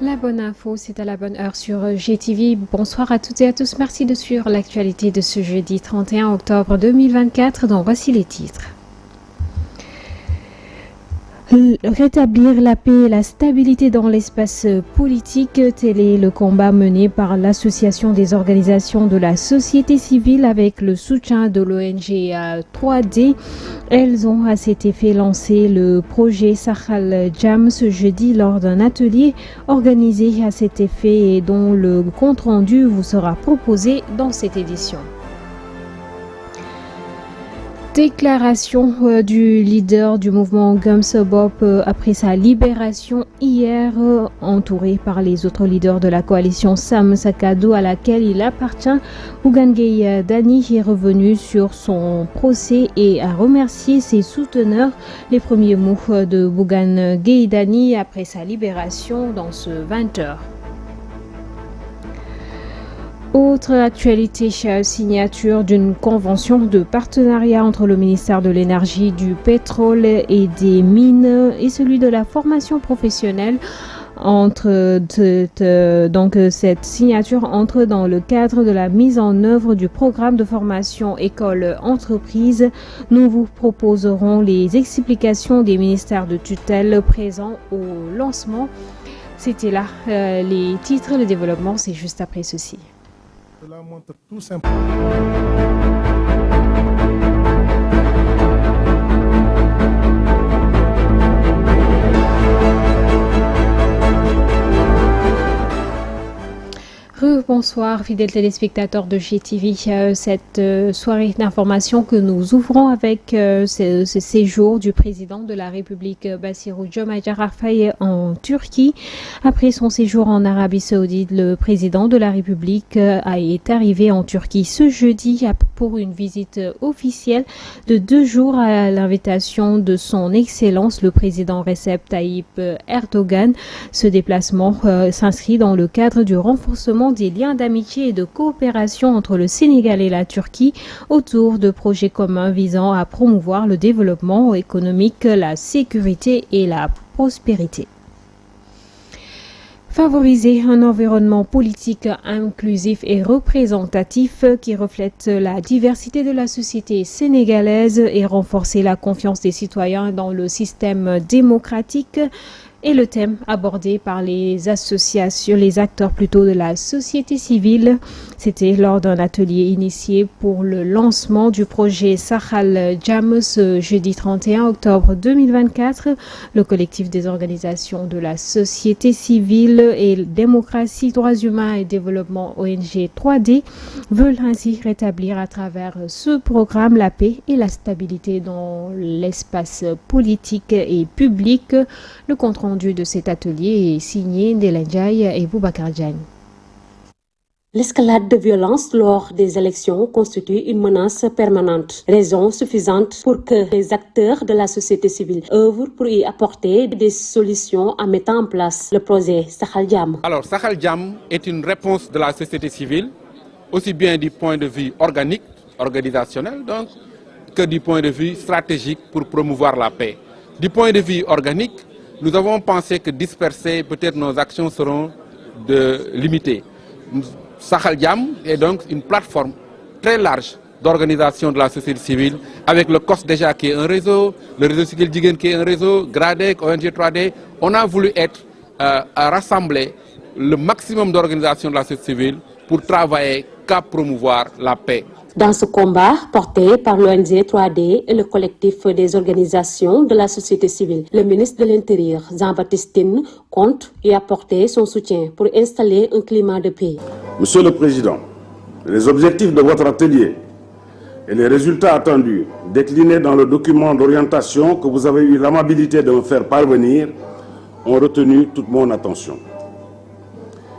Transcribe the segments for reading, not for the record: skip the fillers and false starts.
La bonne info, c'est à la bonne heure sur GTV. Bonsoir à toutes et à tous. Merci de suivre l'actualité de ce jeudi 31 octobre 2024. Donc voici les titres. Rétablir la paix et la stabilité dans l'espace politique, tel est le combat mené par l'Association des organisations de la société civile avec le soutien de l'ONG 3D. Elles ont à cet effet lancé le projet Sahal Jam ce jeudi lors d'un atelier organisé à cet effet et dont le compte-rendu vous sera proposé dans cette édition. Déclaration du leader du mouvement Gums Bop après sa libération hier, entouré par les autres leaders de la coalition Sam Sakado à laquelle il appartient. Bougane Gueye Dany est revenu sur son procès et a remercié ses souteneurs. Les premiers mots de Bougane Gueye Dany après sa libération dans ce 20h. Autre actualité, signature d'une convention de partenariat entre le ministère de l'Énergie, du Pétrole et des Mines et celui de la formation professionnelle. Donc cette signature entre dans le cadre de la mise en œuvre du programme de formation école-entreprise. Nous vous proposerons les explications des ministères de tutelle présents au lancement. C'était là les titres, le développement, c'est juste après ceci. Cela montre tout simplement. Bonsoir fidèles téléspectateurs de GTV, cette soirée d'information que nous ouvrons avec ce séjour du président de la République Bassirou Diomaye Diakhar Faye en Turquie. Après son séjour en Arabie Saoudite, le président de la République est arrivé en Turquie ce jeudi pour une visite officielle de 2 jours à l'invitation de son Excellence le président Recep Tayyip Erdogan. Ce déplacement s'inscrit dans le cadre du renforcement des liens d'amitié et de coopération entre le Sénégal et la Turquie autour de projets communs visant à promouvoir le développement économique, la sécurité et la prospérité. Favoriser un environnement politique inclusif et représentatif qui reflète la diversité de la société sénégalaise et renforcer la confiance des citoyens dans le système démocratique est le thème abordé par les associations, les acteurs plutôt de la société civile. C'était lors d'un atelier initié pour le lancement du projet Sahal Jam ce jeudi 31 octobre 2024. Le collectif des organisations de la société civile et démocratie, droits humains et développement ONG 3D veulent ainsi rétablir à travers ce programme la paix et la stabilité dans l'espace politique et public. Le compte-rendu de cet atelier est signé Delanjay et Boubacar Diagne. L'escalade de violence lors des élections constitue une menace permanente, raison suffisante pour que les acteurs de la société civile œuvrent pour y apporter des solutions en mettant en place le projet Sahal Jam. Alors, Sahal Jam est une réponse de la société civile, aussi bien du point de vue organique, organisationnel, donc, que du point de vue stratégique pour promouvoir la paix. Du point de vue organique, nous avons pensé que disperser peut-être nos actions seront limitées. Sahal Jam est donc une plateforme très large d'organisation de la société civile avec le COS déjà qui est un réseau, le réseau Siggil Jigéen qui est un réseau, GRADEC, ONG 3D. On a voulu à rassembler le maximum d'organisations de la société civile pour travailler qu'à promouvoir la paix. Dans ce combat porté par l'ONG 3D et le collectif des organisations de la société civile, le ministre de l'Intérieur, Jean-Baptiste Tine, compte y apporter son soutien pour installer un climat de paix. Monsieur le Président, les objectifs de votre atelier et les résultats attendus déclinés dans le document d'orientation que vous avez eu l'amabilité de me faire parvenir ont retenu toute mon attention.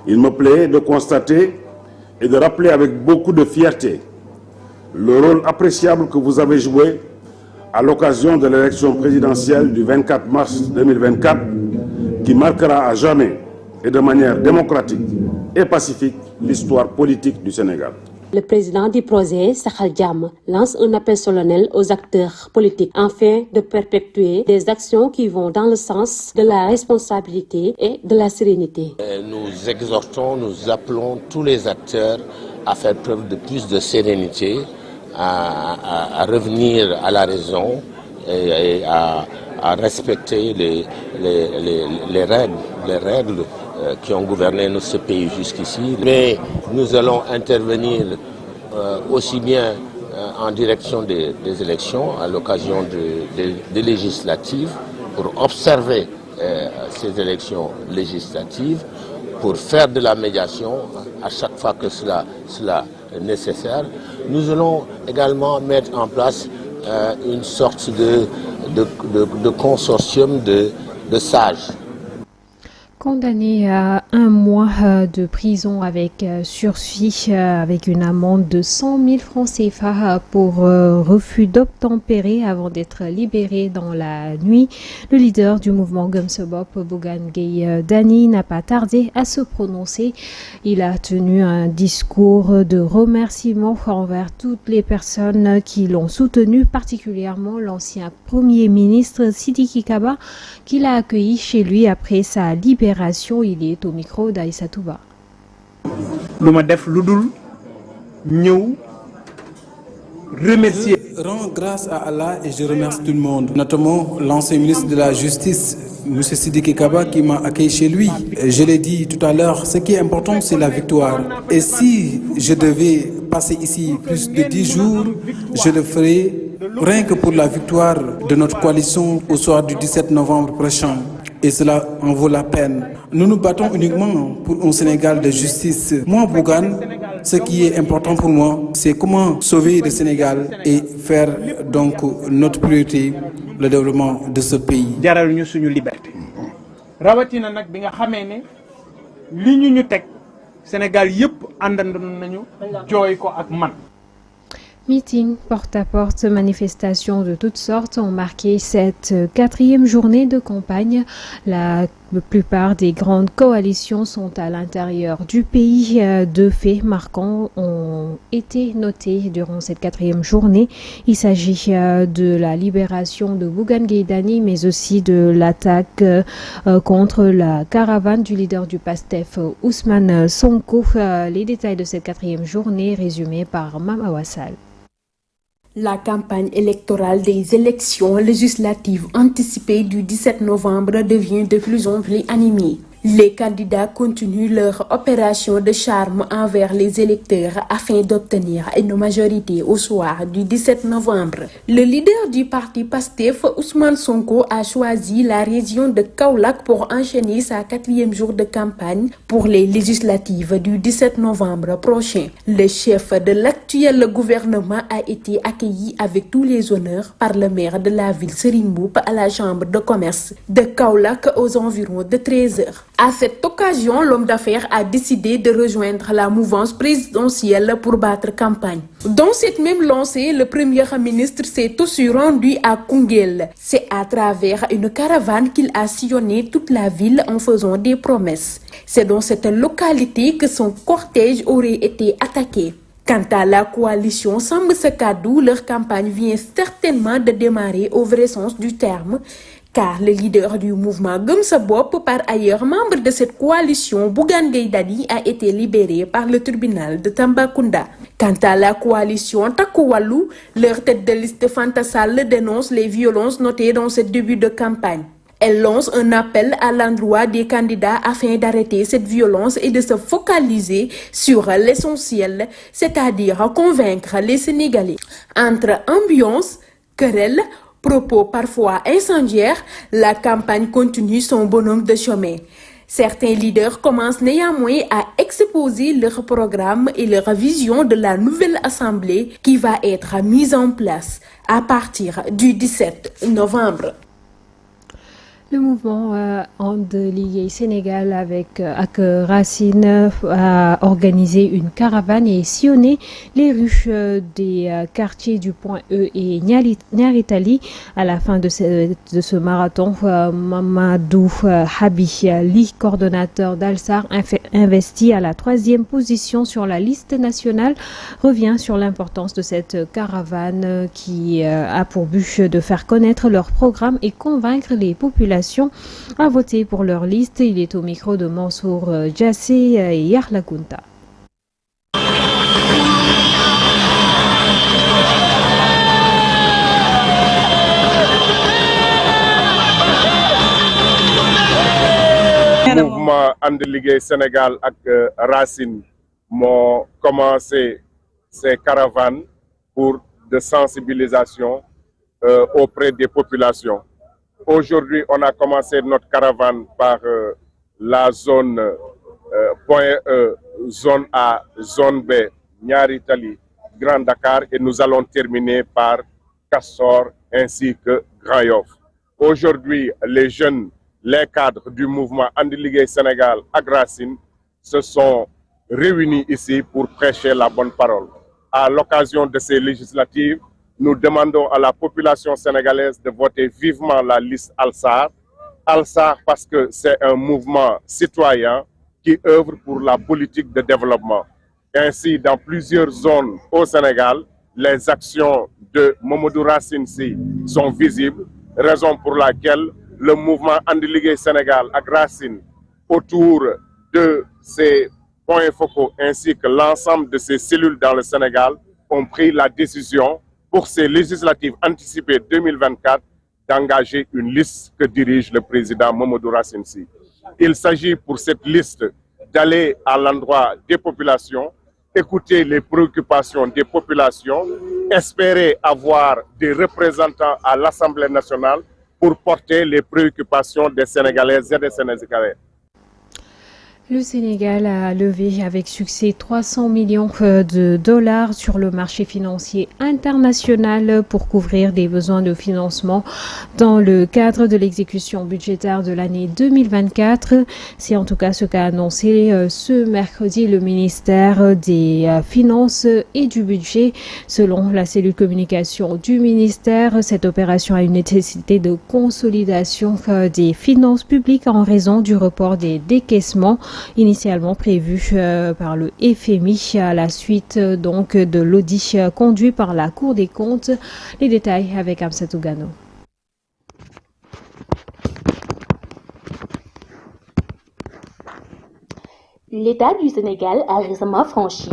Il me plaît de constater et de rappeler avec beaucoup de fierté le rôle appréciable que vous avez joué à l'occasion de l'élection présidentielle du 24 mars 2024 qui marquera à jamais et de manière démocratique et pacifique l'histoire politique du Sénégal. Le président du projet, Sakhal Diam, lance un appel solennel aux acteurs politiques afin de perpétuer des actions qui vont dans le sens de la responsabilité et de la sérénité. Nous exhortons, nous appelons tous les acteurs à faire preuve de plus de sérénité, à revenir à la raison et à respecter les règles qui ont gouverné ce pays jusqu'ici. Mais nous allons intervenir aussi bien en direction des élections, à l'occasion des législatives, pour observer ces élections législatives, pour faire de la médiation à chaque fois que cela est nécessaire. Nous allons également mettre en place une sorte de consortium de sages. Condamné à 1 mois de prison avec sursis, avec une amende de 100 000 francs CFA pour refus d'obtempérer avant d'être libéré dans la nuit, le leader du mouvement Gëm Sa Bopp, Bougane Gueye Dany, n'a pas tardé à se prononcer. Il a tenu un discours de remerciement envers toutes les personnes qui l'ont soutenu, particulièrement l'ancien Premier ministre Sidiki Kaba, qu'il a accueilli chez lui après sa libération. Il est au micro d'Aïssa Touba. Remercier. Je rends grâce à Allah et je remercie tout le monde, notamment l'ancien ministre de la Justice, M. Sidiki Kaba, qui m'a accueilli chez lui. Je l'ai dit tout à l'heure, ce qui est important, c'est la victoire. Et si je devais passer ici plus de 10 jours, je le ferai rien que pour la victoire de notre coalition au soir du 17 novembre prochain. Et cela en vaut la peine. Nous nous battons uniquement pour un Sénégal de justice. Moi, Bougane, ce qui est important pour moi, c'est comment sauver le Sénégal et faire donc notre priorité, le développement de ce pays. jaral ñu suñu liberté rawatina nag bi nga xamee ne li ñu teg Sénégal yëpp àndandoo nañu jooy ko ak man. Meetings, porte-à-porte, manifestations de toutes sortes ont marqué cette 4e journée de campagne. La plupart des grandes coalitions sont à l'intérieur du pays. 2 faits marquants ont été notés durant cette 4e journée. Il s'agit de la libération de Bougane Gueye Dany, mais aussi de l'attaque contre la caravane du leader du PASTEF, Ousmane Sonko. Les détails de cette 4e journée résumés par Mama Wassal. La campagne électorale des élections législatives anticipées du 17 novembre devient de plus en plus animée. Les candidats continuent leur opération de charme envers les électeurs afin d'obtenir une majorité au soir du 17 novembre. Le leader du parti PASTEF, Ousmane Sonko, a choisi la région de Kaolack pour enchaîner sa 4e jour de campagne pour les législatives du 17 novembre prochain. Le chef de l'actuel gouvernement a été accueilli avec tous les honneurs par le maire de la ville, Serigne Mboup, à la chambre de commerce de Kaolack aux environs de 13 h. À cette occasion, l'homme d'affaires a décidé de rejoindre la mouvance présidentielle pour battre campagne. Dans cette même lancée, le Premier ministre s'est aussi rendu à Koungheul. C'est à travers une caravane qu'il a sillonné toute la ville en faisant des promesses. C'est dans cette localité que son cortège aurait été attaqué. Quant à la coalition Sàmm Sa Kàddu, leur campagne vient certainement de démarrer au vrai sens du terme, car le leader du mouvement Gëm Sa Bopp, par ailleurs membre de cette coalition, Bougane Gueye Dany, a été libéré par le tribunal de Tambacounda. Quant à la coalition Takku Wallu, leur tête de liste Fanta Sall dénonce les violences notées dans ce début de campagne. Elle lance un appel à l'endroit des candidats afin d'arrêter cette violence et de se focaliser sur l'essentiel, c'est-à-dire convaincre les Sénégalais. Entre ambiance, querelle, propos parfois incendiaires, la campagne continue son bonhomme de chemin. Certains leaders commencent néanmoins à exposer leur programme et leur vision de la nouvelle assemblée qui va être mise en place à partir du 17 novembre. Le mouvement Andeligue Sénégal avec Racine a organisé une caravane et sillonné les rues des quartiers du Point E et Niaritali. À la fin de ce marathon, Mamadou Habi, coordonnateur d'Alsar, investi à la 3e position sur la liste nationale, revient sur l'importance de cette caravane qui a pour but de faire connaître leur programme et convaincre les populations à voter pour leur liste. Il est au micro de Mansour Djassé et Yahla Kunta. Le mouvement Andeligue Sénégal avec Racine m'ont commencé ces caravanes de sensibilisation auprès des populations. Aujourd'hui, on a commencé notre caravane par la zone Point E, zone A, zone B, Niaritali, Grand Dakar et nous allons terminer par Castor ainsi que Grand Yoff. Aujourd'hui, les jeunes, les cadres du mouvement Andeligue Sénégal à Racine se sont réunis ici pour prêcher la bonne parole. À l'occasion de ces législatives, nous demandons à la population sénégalaise de voter vivement la liste Alsar. Alsar parce que c'est un mouvement citoyen qui œuvre pour la politique de développement. Ainsi, dans plusieurs zones au Sénégal, les actions de Mamadou Racine Sy sont visibles, raison pour laquelle le mouvement Andeligue Sénégal à Racine, autour de ces points focaux ainsi que l'ensemble de ces cellules dans le Sénégal, ont pris la décision pour ces législatives anticipées 2024 d'engager une liste que dirige le président Mamadou Racine Sy. Il s'agit pour cette liste d'aller à l'endroit des populations, écouter les préoccupations des populations, espérer avoir des représentants à l'Assemblée nationale pour porter les préoccupations des Sénégalaises et des Sénégalais. Le Sénégal a levé avec succès 300 millions de dollars sur le marché financier international pour couvrir des besoins de financement dans le cadre de l'exécution budgétaire de l'année 2024. C'est en tout cas ce qu'a annoncé ce mercredi le ministère des Finances et du Budget. Selon la cellule communication du ministère, cette opération a une nécessité de consolidation des finances publiques en raison du report des décaissements initialement prévu par le FMI à la suite donc de l'audit conduit par la Cour des comptes. Les détails avec Amsatou Gano. L'État du Sénégal a récemment franchi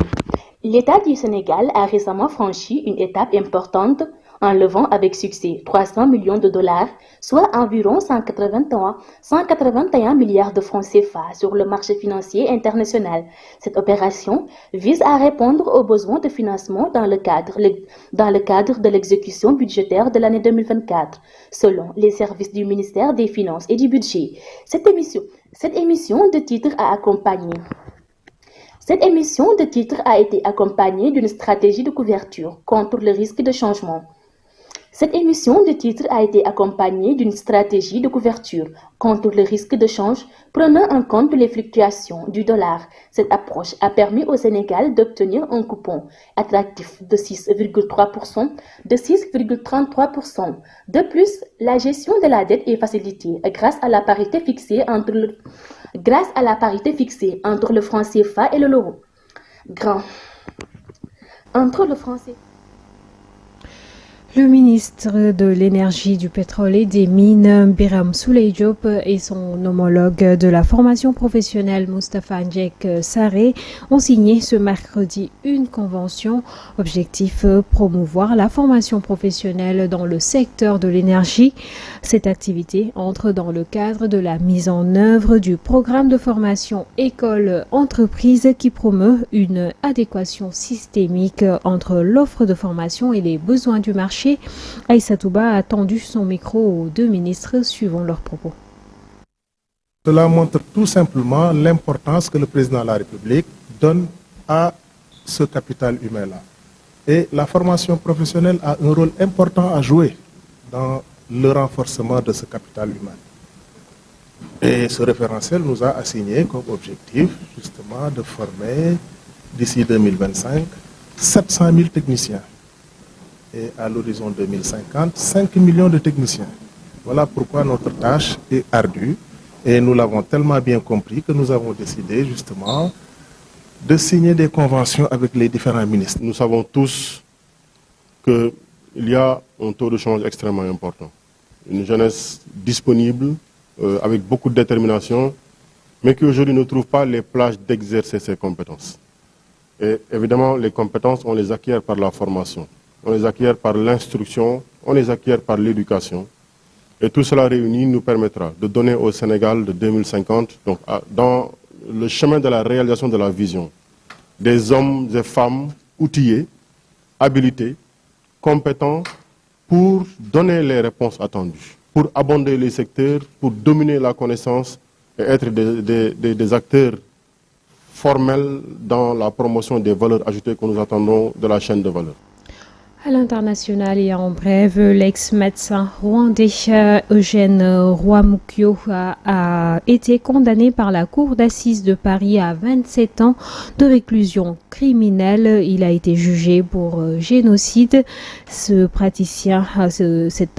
une étape importante en levant avec succès 300 millions de dollars, soit environ 181 milliards de francs CFA sur le marché financier international. Cette opération vise à répondre aux besoins de financement dans le cadre de l'exécution budgétaire de l'année 2024, selon les services du ministère des Finances et du Budget. Cette émission de titre a été accompagnée d'une stratégie de couverture contre le risque de changement. Cette émission de titre a été accompagnée d'une stratégie de couverture contre le risque de change prenant en compte les fluctuations du dollar. Cette approche a permis au Sénégal d'obtenir un coupon attractif de 6,3%, de 6,33%. De plus, la gestion de la dette est facilitée grâce à la parité fixée entre le franc CFA et l'euro. Le ministre de l'Énergie, du Pétrole et des Mines, Birame Souleye Diop, et son homologue de la formation professionnelle, Moustapha Ndiek Sarré, ont signé ce mercredi une convention. Objectif, promouvoir la formation professionnelle dans le secteur de l'énergie. Cette activité entre dans le cadre de la mise en œuvre du programme de formation école-entreprise qui promeut une adéquation systémique entre l'offre de formation et les besoins du marché. Aïssatouba a tendu son micro aux deux ministres suivant leurs propos. Cela montre tout simplement l'importance que le président de la République donne à ce capital humain-là. Et la formation professionnelle a un rôle important à jouer dans le renforcement de ce capital humain. Et ce référentiel nous a assigné comme objectif justement de former d'ici 2025 700 000 techniciens. Et à l'horizon 2050, 5 millions de techniciens. Voilà pourquoi notre tâche est ardue. Et nous l'avons tellement bien compris que nous avons décidé justement de signer des conventions avec les différents ministres. Nous savons tous qu'il y a un taux de chômage extrêmement important. Une jeunesse disponible, avec beaucoup de détermination, mais qui aujourd'hui ne trouve pas les plages d'exercer ses compétences. Et évidemment, les compétences, on les acquiert par la formation, on les acquiert par l'instruction, on les acquiert par l'éducation. Et tout cela réuni nous permettra de donner au Sénégal de 2050, donc dans le chemin de la réalisation de la vision, des hommes et femmes outillés, habilités, compétents pour donner les réponses attendues, pour abonder les secteurs, pour dominer la connaissance et être des acteurs formels dans la promotion des valeurs ajoutées que nous attendons de la chaîne de valeur. À l'international et en bref, l'ex-médecin rwandais Eugène Rwamukwio a été condamné par la Cour d'assises de Paris à 27 ans de réclusion criminelle. Il a été jugé pour génocide. Cet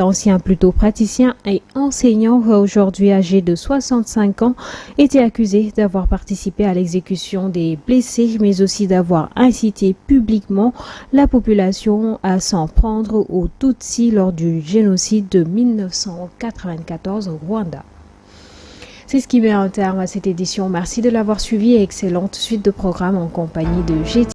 ancien praticien et enseignant, aujourd'hui âgé de 65 ans, était accusé d'avoir participé à l'exécution des blessés, mais aussi d'avoir incité publiquement la population à s'en prendre aux Tutsis lors du génocide de 1994 au Rwanda. C'est ce qui met un terme à cette édition. Merci de l'avoir suivi et excellente suite de programmes en compagnie de GT.